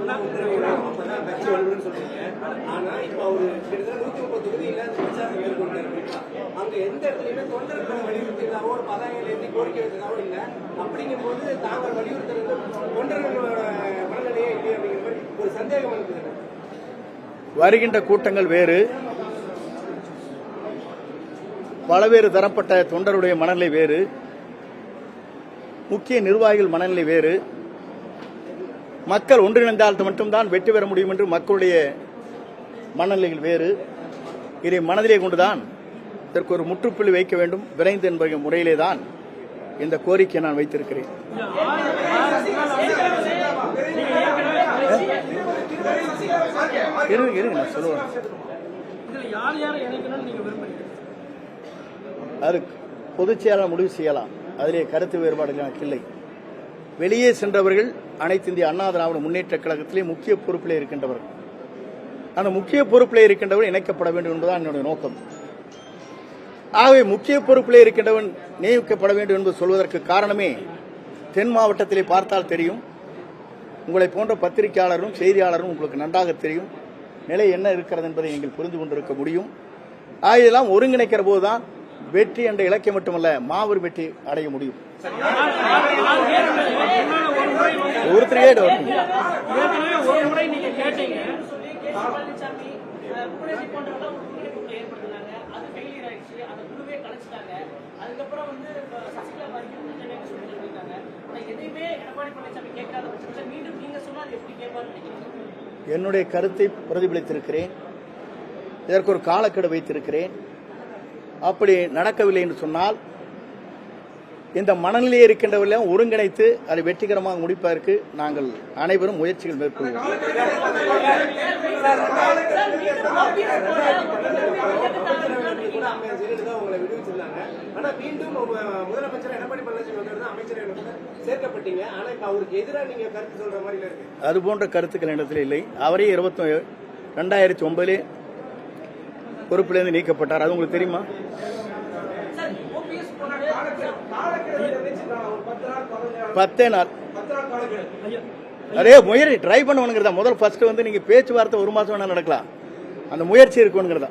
கட்சி வலுன்னு சொல்றீங்க. ஆனா இப்ப அவரு கிட்டத்தட்ட 130 தொகுதியில அந்த பிரச்சாரம் மேற்கொண்டாரு. அங்க எந்த இடத்துலயுமே தொண்டர்களை வலியுறுத்தியதாவோ ஒரு பதாகைகள் ஏற்றி கோரிக்கை வைத்ததாவோ இல்லை. அப்படிங்கும் போது தாங்கள் வலியுறுத்துறது தொண்டர்களோட மனநிலையே இல்லையா அப்படிங்கிற மாதிரி ஒரு சந்தேகம் இருக்குது. வருகின்ற கூட்டங்கள் வேறு, பலவேறு தரப்பட்ட தொண்டருடைய மனநிலை வேறு, முக்கிய நிர்வாகிகள் மனநிலை வேறு. மக்கள் ஒன்றிணைந்தால் மட்டும்தான் வெற்றி பெற முடியும் என்று மக்களுடைய மனநிலைகள் வேறு. இதை மனதிலே கொண்டுதான் இதற்கு ஒரு முற்றுப்புள்ளி வைக்க வேண்டும் விரைந்து என்பது முறையிலே தான் இந்த கோரிக்கையை நான் வைத்திருக்கிறேன். நான் சொல்லுவேன், அது பொதுச் செயலாளர் முடிவு செய்யலாம். அதிலே கருத்து வேறுபாடு எனக்கு இல்லை. வெளியே சென்றவர்கள் அனைத்து இந்திய அண்ணா திராவிட முன்னேற்ற கழகத்திலே முக்கிய பொறுப்பிலே இருக்கின்றவர்கள். அந்த முக்கிய பொறுப்பிலே இருக்கின்றவர் இணைக்கப்பட வேண்டும் என்பதுதான் என்னுடைய நோக்கம். ஆகவே முக்கிய பொறுப்பிலே இருக்கின்றவன் நியமிக்கப்பட வேண்டும் என்று சொல்வதற்கு காரணமே தென் மாவட்டத்திலே பார்த்தால் தெரியும். உங்களை போன்ற பத்திரிகையாளரும் செய்தியாளரும் உங்களுக்கு நன்றாக தெரியும் நிலை என்ன இருக்கிறது என்பதை நீங்கள் புரிந்து கொண்டிருக்க முடியும். ஆகையெல்லாம் ஒருங்கிணைக்கிற போதுதான் வெற்றி என்ற இலக்கியம் மட்டுமல்ல மாபெரும் வெற்றி அடைய முடியும். என்னுடைய கருத்தை பிரதிபலித்திருக்கிறேன். இதற்கு ஒரு காலக்கெடு வைத்திருக்கிறேன். அப்படி நடக்கவில்லை என்று சொன்னால் இந்த மனநிலையை இருக்கின்றவர்களையும் ஒருங்கிணைத்து அதை வெற்றிகரமாக முடிப்பதற்கு நாங்கள் அனைவரும் முயற்சிகள் மேற்கொள்வோம். அதுபோன்ற கருத்துக்கள் இடத்தில் இல்லை. அவரே 2009 பொறுப்பிலிருந்து நீக்கப்பட்டார். அது உங்களுக்கு தெரியுமா? பத்தே நாள் அதே முயற்சி ட்ரை பண்ணுவனுங்கிறதா. முதல் ஃபர்ஸ்ட் வந்து நீங்க பேச்சுவார்த்தை 1 மாசம் வேணா நடக்கலாம். அந்த முயற்சி இருக்குங்கிறதா.